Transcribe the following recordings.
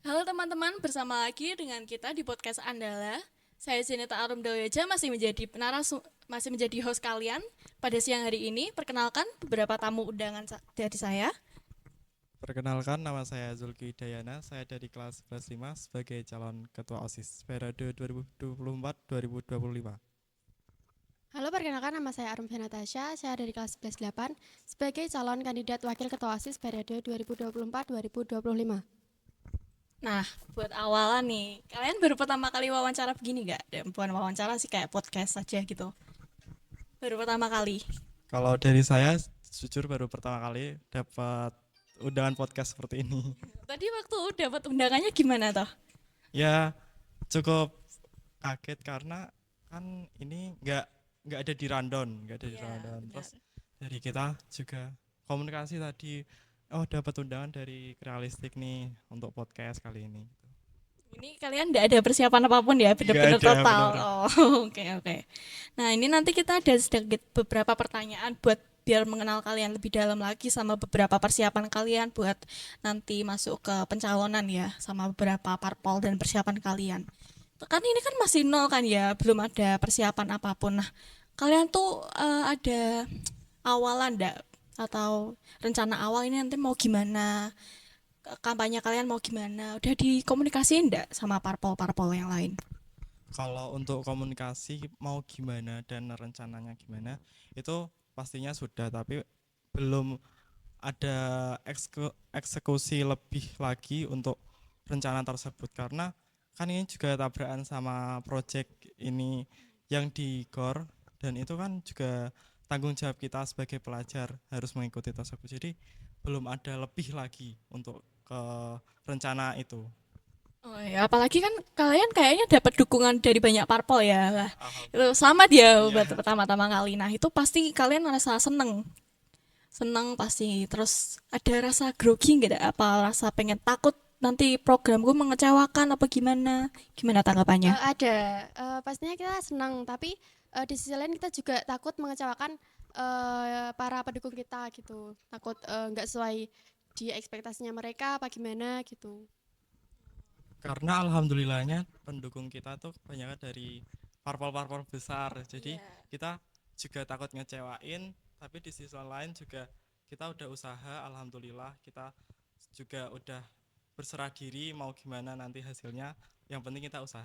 Halo teman-teman, bersama lagi dengan kita di podcast Andala. Saya Zenita Arum Daweja masih menjadi host kalian pada siang hari ini. Perkenalkan beberapa tamu undangan dari saya. Perkenalkan, nama saya Zulki Dayana. Saya dari kelas 11 sebagai calon ketua OSIS periode 2024-2025. Halo, perkenalkan nama saya Arum Natasha. Saya dari kelas 11-8 sebagai calon kandidat wakil ketua OSIS periode 2024-2025. Nah, buat awalan nih, kalian baru pertama kali wawancara begini nggak? Bukan wawancara sih, kayak podcast saja gitu. Baru pertama kali. Kalau dari saya, jujur baru pertama kali dapat undangan podcast seperti ini. Tadi waktu dapat undangannya gimana toh? Ya, cukup kaget karena kan ini nggak ada di rundown, nggak ada di Iya, rundown. benar. Terus dari kita juga komunikasi tadi, oh dapat undangan dari Realistik nih untuk podcast kali ini. Ini kalian tidak ada persiapan apapun ya, Nggak benar-benar ada total. bener. Oh, oke oke. Nah, ini nanti kita ada sedikit beberapa pertanyaan buat biar mengenal kalian lebih dalam lagi sama beberapa persiapan kalian buat nanti masuk ke pencalonan ya, sama beberapa parpol dan persiapan kalian. Kan ini kan masih nol kan ya, belum ada persiapan apapun. Nah, kalian tuh ada awalan enggak atau rencana awal ini nanti mau gimana? Kampanye kalian mau gimana? Udah dikomunikasiin enggak sama parpol-parpol yang lain? Kalau untuk komunikasi mau gimana dan rencananya gimana itu pastinya sudah, tapi belum ada eksekusi lebih lagi untuk rencana tersebut karena kan ini juga tabrakan sama project ini yang di GOR, dan itu kan juga tanggung jawab kita sebagai pelajar harus mengikuti tersebut, jadi belum ada lebih lagi untuk ke rencana itu. Oh ya, apalagi kan kalian kayaknya dapat dukungan dari banyak parpol ya. Lah, itu Alhamdulillah. sama dia Iya. buat pertama-tama kali. Nah, itu pasti kalian merasa seneng. Seneng pasti. Terus ada rasa grogi nggak ada? Apa rasa pengen takut nanti programku mengecewakan apa gimana? Gimana tanggapannya? Pastinya kita senang, tapi di sisi lain kita juga takut mengecewakan para pendukung kita gitu. Takut nggak sesuai di ekspektasinya mereka apa gimana gitu. Karena alhamdulillahnya pendukung kita tuh kebanyakan dari parpol-parpol besar, jadi kita juga takut ngecewain, tapi di sisi lain juga kita udah usaha, alhamdulillah kita juga udah berserah diri mau gimana nanti hasilnya, yang penting kita usaha.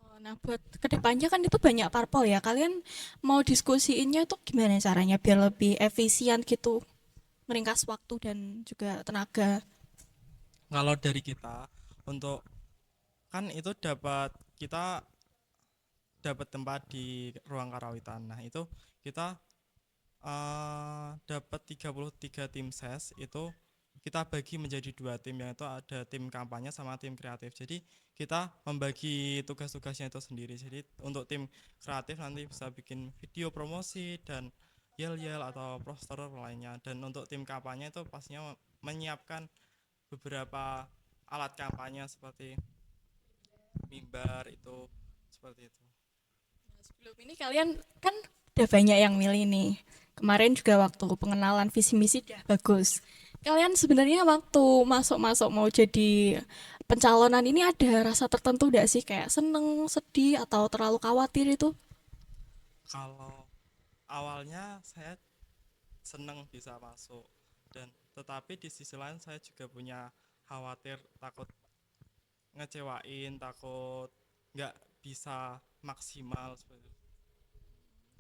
Oh, nah, buat kedepannya kan itu banyak parpol ya. Kalian mau diskusiinnya tuh gimana caranya biar lebih efisien gitu, meringkas waktu dan juga tenaga. Kalau dari kita untuk kan itu kita dapat tempat di ruang karawitan, nah itu kita dapat 33 tim ses, itu kita bagi menjadi dua tim, yaitu ada tim kampanye sama tim kreatif. Jadi kita membagi tugas-tugasnya itu sendiri. Jadi untuk tim kreatif nanti bisa bikin video promosi dan yel-yel atau poster lainnya, dan untuk tim kampanye itu pastinya menyiapkan beberapa alat kampanye seperti mimbar itu, seperti itu. Sebelum ini kalian kan udah banyak yang milih nih. Kemarin juga waktu pengenalan visi misi udah bagus. Kalian sebenarnya waktu masuk-masuk mau jadi pencalonan ini ada rasa tertentu gak sih? Kayak seneng, sedih, atau terlalu khawatir itu? Kalau awalnya saya seneng bisa masuk, dan tetapi di sisi lain saya juga punya khawatir, takut ngecewain, takut nggak bisa maksimal seperti itu.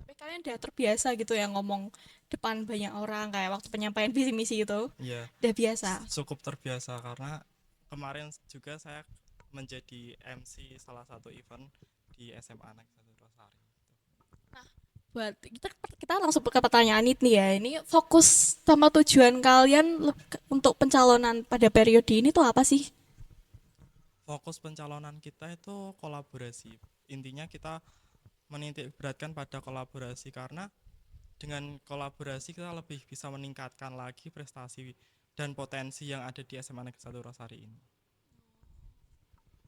Tapi kalian udah terbiasa gitu ya ngomong depan banyak orang kayak waktu penyampaian visi misi itu. Iya, Udah biasa. cukup terbiasa karena kemarin juga saya menjadi MC salah satu event di SMA Negeri 1 Rosari. Buat kita langsung ke pertanyaan ini ya. Ini fokus sama tujuan kalian untuk pencalonan pada periode ini tuh apa sih? Fokus pencalonan kita itu kolaborasi. Intinya kita menitik beratkan pada kolaborasi, karena dengan kolaborasi kita lebih bisa meningkatkan lagi prestasi dan potensi yang ada di SMA Negeri 1 Rosari ini.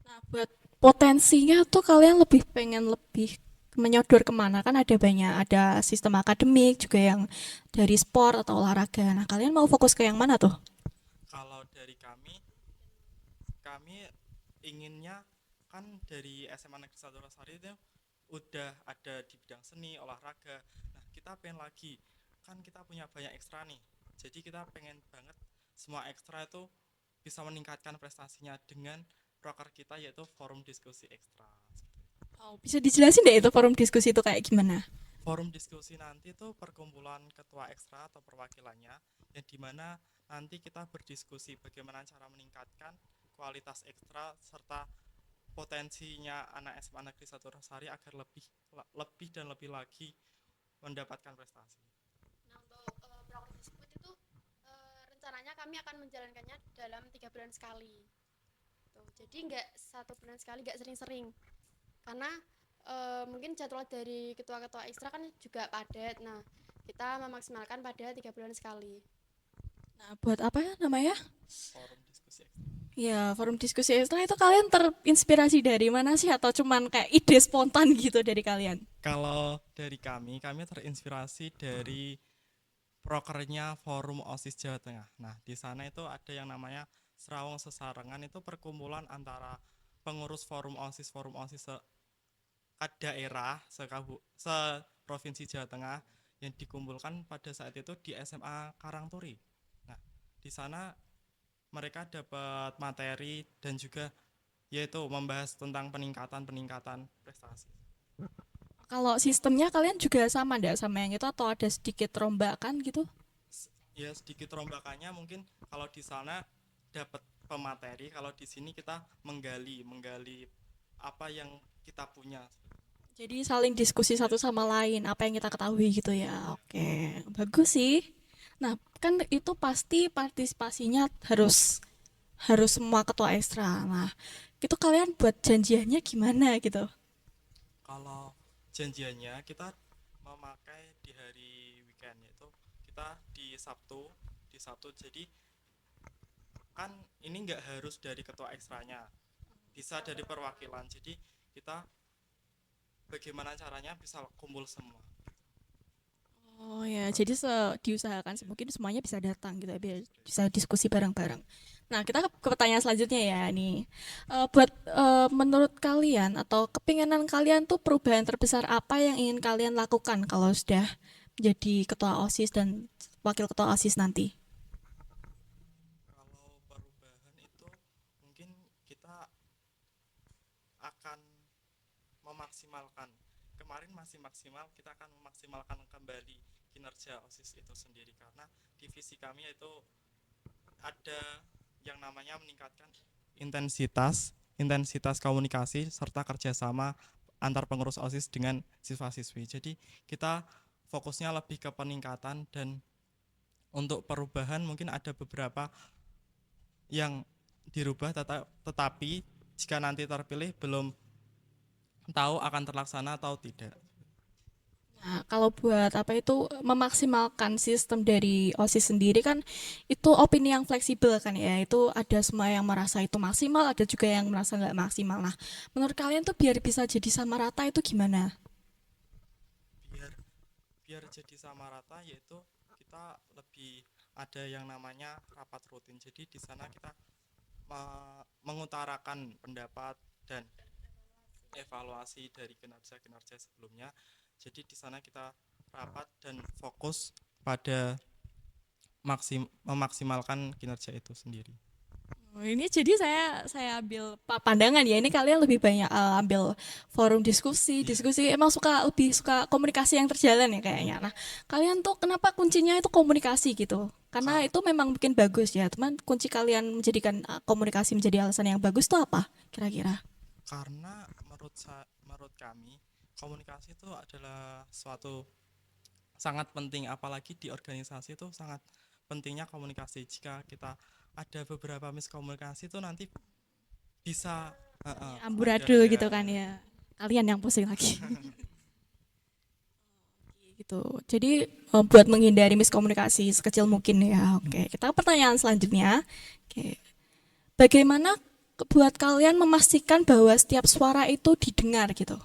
Nah, buat potensinya tuh kalian lebih pengen lebih menyodor kemana? Kan ada banyak, ada sistem akademik juga yang dari sport atau olahraga. Nah, kalian mau fokus ke yang mana tuh? Kalau dari kami kami inginnya kan dari SMA Negeri 1 Rosari itu udah ada di bidang seni, olahraga. Nah, kita pengen lagi, kan kita punya banyak ekstra nih. Jadi kita pengen banget semua ekstra itu bisa meningkatkan prestasinya dengan proker kita yaitu forum diskusi ekstra. Oh, bisa dijelasin deh itu forum diskusi itu kayak gimana? Forum diskusi nanti itu perkumpulan ketua ekstra atau perwakilannya yang dimana nanti kita berdiskusi bagaimana cara meningkatkan kualitas ekstra serta potensinya anak SMA Negeri 1 Rosari agar lebih dan lebih lagi mendapatkan prestasi. Nah, untuk program tersebut itu rencananya kami akan menjalankannya dalam 3 bulan sekali. Tuh, jadi nggak 1 bulan sekali, nggak sering-sering. Karena mungkin jadwal dari ketua-ketua ekstra kan juga padat. Nah, kita memaksimalkan pada 3 bulan sekali. Nah, buat apa ya namanya? Forum diskusi ekstra. Ya, forum diskusi ekstra itu kalian terinspirasi dari mana sih atau cuman kayak ide spontan gitu dari kalian? Kalau dari kami terinspirasi dari prokernya Forum OSIS Jawa Tengah. Nah, di sana itu ada yang namanya Serawong Sesarengan, itu perkumpulan antara pengurus Forum OSIS daerah se-provinsi Jawa Tengah yang dikumpulkan pada saat itu di SMA Karangturi. Nah, di sana mereka dapat materi dan juga yaitu membahas tentang peningkatan prestasi. Kalau sistemnya kalian juga sama ndak sama yang itu atau ada sedikit rombakan gitu? Ya sedikit rombakannya mungkin kalau di sana dapat pemateri, kalau di sini kita menggali apa yang kita punya. Jadi saling diskusi satu sama lain apa yang kita ketahui gitu ya. Oke, bagus sih. Nah, kan itu pasti partisipasinya harus harus semua ketua ekstra. Nah, itu kalian buat janjiannya gimana gitu? Kalau janjiannya kita memakai di hari weekend, yaitu kita di Sabtu, jadi kan ini nggak harus dari ketua ekstranya, bisa dari perwakilan, jadi kita bagaimana caranya bisa kumpul semua. Oh ya, jadi diusahakan mungkin semuanya bisa datang gitu ya, biar bisa diskusi bareng-bareng. Nah, kita ke pertanyaan selanjutnya ya nih. Buat menurut kalian atau kepinginan kalian tuh perubahan terbesar apa yang ingin kalian lakukan kalau sudah menjadi ketua OSIS dan wakil ketua OSIS nanti? Kalau perubahan itu mungkin kita akan memaksimalkan, kemarin masih maksimal, kita akan memaksimalkan kembali kinerja OSIS itu sendiri, karena divisi kami itu ada yang namanya meningkatkan intensitas komunikasi serta kerjasama antar pengurus OSIS dengan siswa-siswi. Jadi kita fokusnya lebih ke peningkatan, dan untuk perubahan mungkin ada beberapa yang dirubah, tetapi jika nanti terpilih belum tahu akan terlaksana atau tidak. Nah, kalau buat apa itu memaksimalkan sistem dari OSIS sendiri kan itu opini yang fleksibel kan ya. Itu ada semua yang merasa itu maksimal, ada juga yang merasa nggak maksimal. Nah, menurut kalian tuh biar bisa jadi sama rata itu gimana? Biar jadi sama rata, yaitu kita lebih ada yang namanya rapat rutin. Jadi di sana kita mengutarakan pendapat dan evaluasi dari kinerja sebelumnya. Jadi di sana kita rapat dan fokus pada memaksimalkan kinerja itu sendiri. Oh, ini jadi saya ambil pandangan ya. Ini kalian lebih banyak ambil forum diskusi emang lebih suka komunikasi yang terjalan ya kayaknya. Nah, kalian tuh kenapa kuncinya itu komunikasi gitu? Karena itu memang bikin bagus ya. Teman, kunci kalian menjadikan komunikasi menjadi alasan yang bagus tuh apa kira-kira? Karena menurut kami komunikasi itu adalah suatu sangat penting, apalagi di organisasi itu sangat pentingnya komunikasi. Jika kita ada beberapa miskomunikasi itu nanti bisa Amburadul gitu kan ya. Kalian yang pusing lagi. Gitu. Jadi buat menghindari miskomunikasi sekecil mungkin ya. Oke, kita ke pertanyaan selanjutnya. Oke. Bagaimana buat kalian memastikan bahwa setiap suara itu didengar gitu?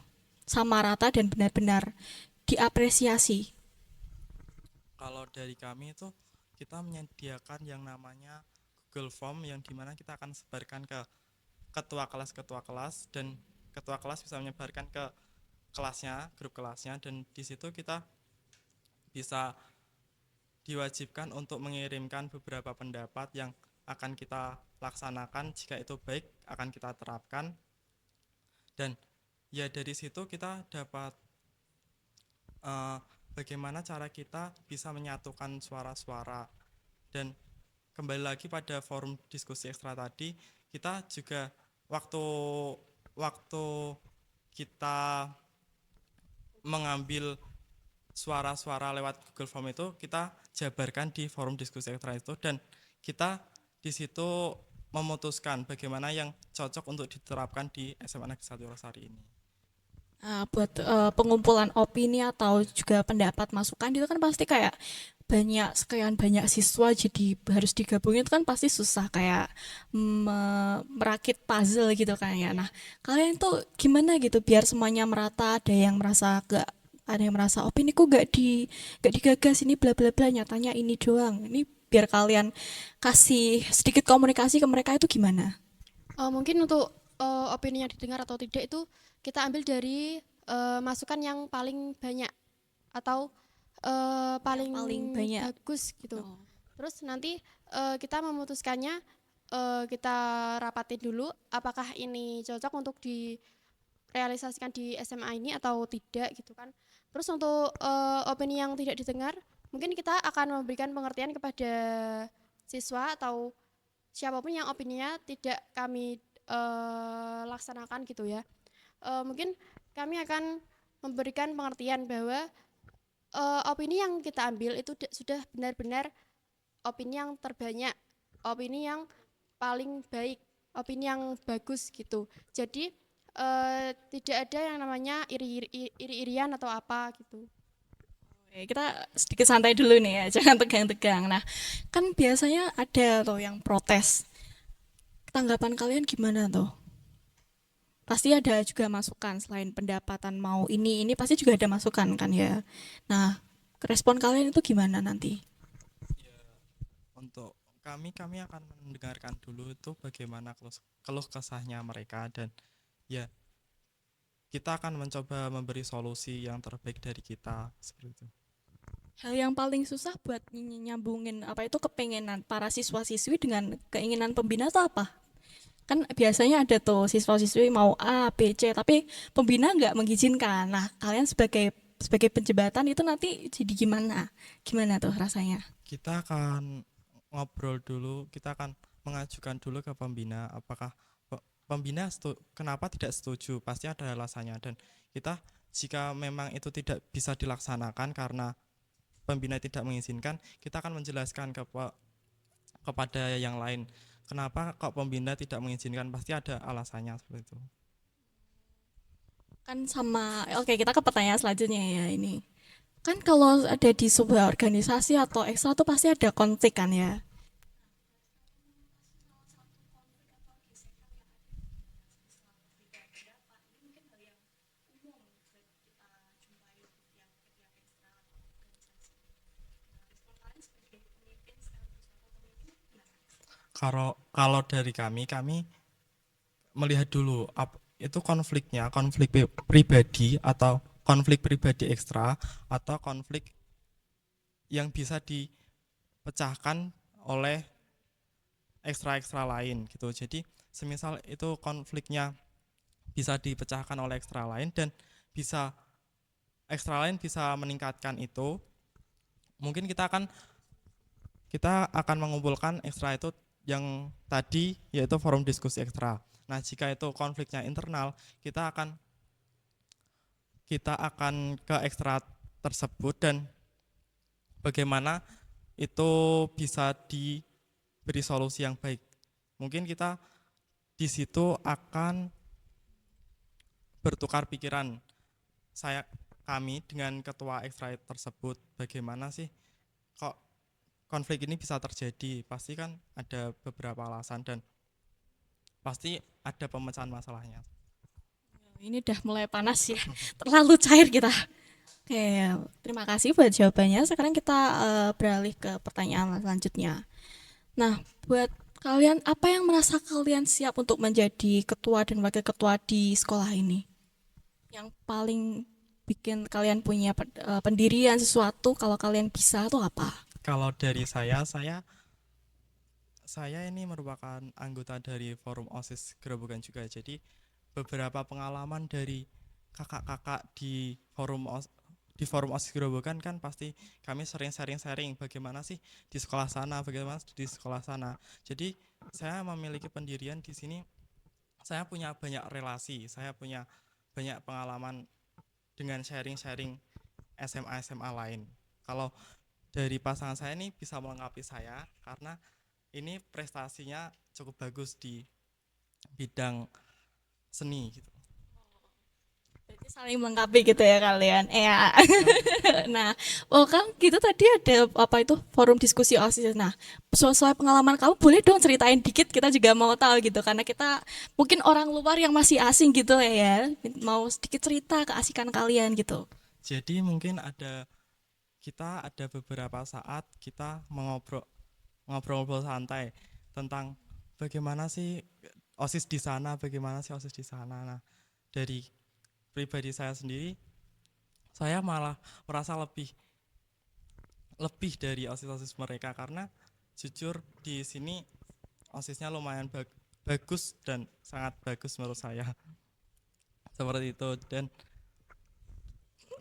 Sama rata dan benar-benar diapresiasi. Kalau dari kami itu kita menyediakan yang namanya Google Form, yang dimana kita akan sebarkan ke ketua kelas, dan ketua kelas bisa menyebarkan ke kelasnya, grup kelasnya, dan di situ kita bisa diwajibkan untuk mengirimkan beberapa pendapat yang akan kita laksanakan. Jika itu baik, akan kita terapkan. Dan ya dari situ kita dapat bagaimana cara kita bisa menyatukan suara-suara. Dan kembali lagi pada forum diskusi ekstra tadi, kita juga waktu waktu kita mengambil suara-suara lewat Google Form itu, kita jabarkan di forum diskusi ekstra itu, dan kita di situ memutuskan bagaimana yang cocok untuk diterapkan di SMA Negeri 1 Wonosari ini. Buat pengumpulan opini atau juga pendapat masukan itu kan pasti kayak sekian banyak siswa jadi harus digabungin, itu kan pasti susah, kayak merakit puzzle gitu kan ya. Nah, kalian tuh gimana gitu biar semuanya merata, ada yang merasa opiniku gak digagas, ini bla bla bla, nyatanya ini doang. Ini biar kalian kasih sedikit komunikasi ke mereka itu gimana? Mungkin untuk opini yang didengar atau tidak itu kita ambil dari masukan yang paling banyak atau paling banyak. bagus gitu. Oh. Terus nanti kita memutuskannya, kita rapatin dulu apakah ini cocok untuk direalisasikan di SMA ini atau tidak gitu kan. Terus untuk opini yang tidak didengar, mungkin kita akan memberikan pengertian kepada siswa atau siapapun yang opininya tidak kami laksanakan gitu ya. Mungkin kami akan memberikan pengertian bahwa opini yang kita ambil itu sudah benar-benar opini yang terbanyak, opini yang paling baik, opini yang bagus gitu. Jadi tidak ada yang namanya iri-irian atau apa gitu. Oke, kita sedikit santai dulu nih ya, jangan tegang-tegang. Nah, kan biasanya ada tuh yang protes. Tanggapan kalian gimana tuh? Pasti ada juga masukan selain pendapatan mau ini pasti juga ada masukan kan ya. Nah, respon kalian itu gimana nanti? Untuk kami akan mendengarkan dulu itu bagaimana keluh kesahnya mereka, dan ya kita akan mencoba memberi solusi yang terbaik dari kita seperti itu. Hal yang paling susah buat nyambungin apa itu kepengenan para siswa-siswi dengan keinginan pembina itu apa? Kan biasanya ada tuh siswa-siswi mau A, B, C, tapi pembina nggak mengizinkan. Nah, kalian sebagai penjembatan itu nanti jadi gimana? Gimana tuh rasanya? Kita akan ngobrol dulu, kita akan mengajukan dulu ke pembina apakah pembina kenapa tidak setuju, pasti ada alasannya, dan kita jika memang itu tidak bisa dilaksanakan karena pembina tidak mengizinkan, kita akan menjelaskan kepada yang lain kenapa kok pembina tidak mengizinkan, pasti ada alasannya seperti itu. Kan oke, kita ke pertanyaan selanjutnya ya ini. Kan kalau ada di sebuah organisasi atau ekstra tuh pasti ada konflik kan ya. Kalau dari kami melihat dulu itu konfliknya konflik pribadi atau konflik pribadi ekstra atau konflik yang bisa dipecahkan oleh ekstra lain gitu. Jadi semisal itu konfliknya bisa dipecahkan oleh ekstra lain dan ekstra lain bisa meningkatkan itu, mungkin kita akan mengumpulkan ekstra itu yang tadi, yaitu forum diskusi ekstra. Nah, jika itu konfliknya internal, kita akan ke ekstra tersebut dan bagaimana itu bisa diberi solusi yang baik. Mungkin kita di situ akan bertukar pikiran kami dengan ketua ekstra tersebut, bagaimana sih kok konflik ini bisa terjadi, pasti kan ada beberapa alasan dan pasti ada pemecahan masalahnya. Ini udah mulai panas ya, terlalu cair kita. Oke, terima kasih buat jawabannya. Sekarang kita beralih ke pertanyaan selanjutnya. Nah, buat Kalian apa yang merasa kalian siap untuk menjadi ketua dan wakil ketua di sekolah ini? Yang paling bikin kalian punya pendirian sesuatu kalau kalian bisa tuh apa? Kalau dari saya ini merupakan anggota dari forum OSIS Gerobogan juga. Jadi beberapa pengalaman dari kakak-kakak di forum OSIS Gerobogan kan pasti kami sering sharing-sharing bagaimana sih di sekolah sana, bagaimana di sekolah sana. Jadi saya memiliki pendirian di sini, saya punya banyak relasi, saya punya banyak pengalaman dengan sharing-sharing SMA-SMA lain. Kalau dari pasangan saya ini bisa melengkapi saya karena ini prestasinya cukup bagus di bidang seni gitu. Berarti saling melengkapi gitu ya kalian. Ya. Nah, oh kan gitu tadi ada apa itu forum diskusi OSIS. Nah, sesuai pengalaman kamu boleh dong ceritain dikit, kita juga mau tahu gitu karena kita mungkin orang luar yang masih asing gitu ya. Mau sedikit cerita keasikan kalian gitu. Jadi mungkin kita ada beberapa saat kita ngobrol-ngobrol santai tentang bagaimana sih OSIS di sana, bagaimana sih OSIS di sana. Nah, dari pribadi saya sendiri, saya malah merasa lebih dari OSIS-OSIS mereka karena jujur di sini OSISnya lumayan bagus dan sangat bagus menurut saya. Seperti itu, dan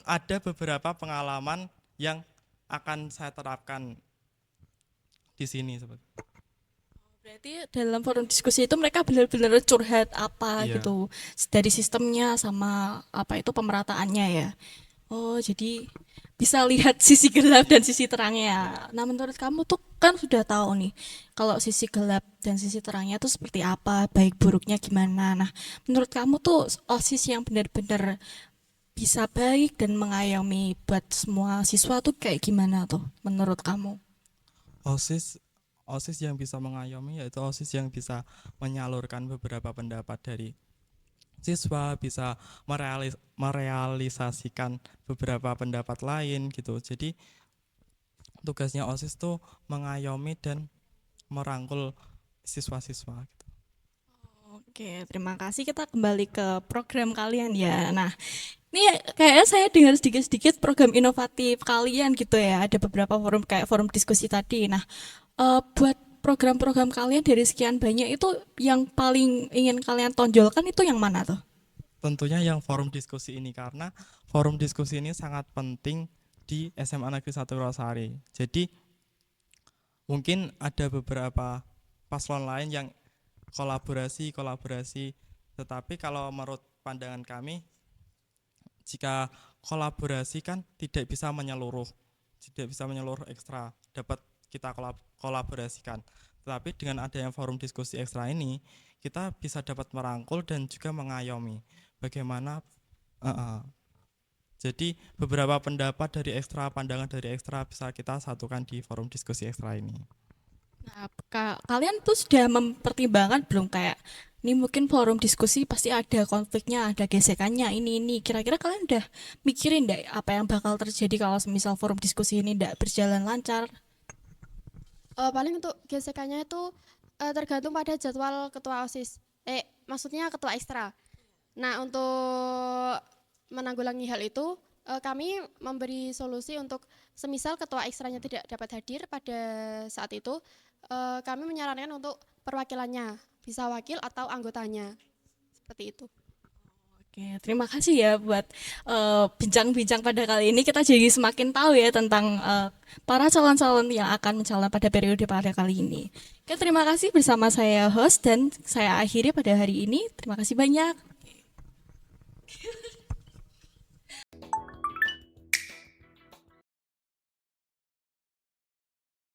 ada beberapa pengalaman yang akan saya terapkan di sini seperti. Berarti dalam forum diskusi itu mereka benar-benar curhat apa Iya. gitu dari sistemnya sama apa itu pemerataannya ya. Oh, jadi bisa lihat sisi gelap dan sisi terangnya. Nah, menurut kamu tuh kan sudah tahu nih kalau sisi gelap dan sisi terangnya tuh seperti apa, baik buruknya gimana. Nah, menurut kamu tuh OSIS yang benar-benar bisa baik dan mengayomi buat semua siswa tuh kayak gimana tuh menurut kamu? OSIS OSIS yang bisa mengayomi yaitu OSIS yang bisa menyalurkan beberapa pendapat dari siswa, bisa merealisasikan beberapa pendapat lain gitu. Jadi tugasnya OSIS tuh mengayomi dan merangkul siswa-siswa gitu. Oke, terima kasih. Kita kembali ke program kalian ya. Nah, ini kayaknya saya dengar sedikit-sedikit program inovatif kalian gitu ya. Ada beberapa forum kayak forum diskusi tadi. Nah, buat program-program kalian dari sekian banyak itu yang paling ingin kalian tonjolkan itu yang mana tuh? Tentunya yang forum diskusi ini karena forum diskusi ini sangat penting di SMA Negeri 1 Rosari. Jadi mungkin ada beberapa paslon lain yang kolaborasi, tetapi kalau menurut pandangan kami, jika kolaborasi kan tidak bisa menyeluruh ekstra, dapat kita kolaborasikan. Tetapi dengan adanya forum diskusi ekstra ini, kita bisa dapat merangkul dan juga mengayomi. Bagaimana? Jadi beberapa pendapat dari ekstra, pandangan dari ekstra bisa kita satukan di forum diskusi ekstra ini. Nah, kalian tuh sudah mempertimbangkan belum kayak ini mungkin forum diskusi pasti ada konfliknya, ada gesekannya, ini. Kira-kira kalian udah mikirin enggak apa yang bakal terjadi kalau misal forum diskusi ini enggak berjalan lancar? Paling untuk gesekannya itu tergantung pada jadwal ketua OSIS. Maksudnya ketua ekstra. Nah, untuk menanggulangi hal itu, kami memberi solusi untuk semisal ketua ekstranya tidak dapat hadir pada saat itu, kami menyarankan untuk perwakilannya, bisa wakil atau anggotanya. Seperti itu. Oke, terima kasih ya buat bincang-bincang pada kali ini. Kita jadi semakin tahu ya tentang para calon-calon yang akan mencalon pada periode pada kali ini. Oke, terima kasih bersama saya host dan saya akhiri pada hari ini. Terima kasih banyak.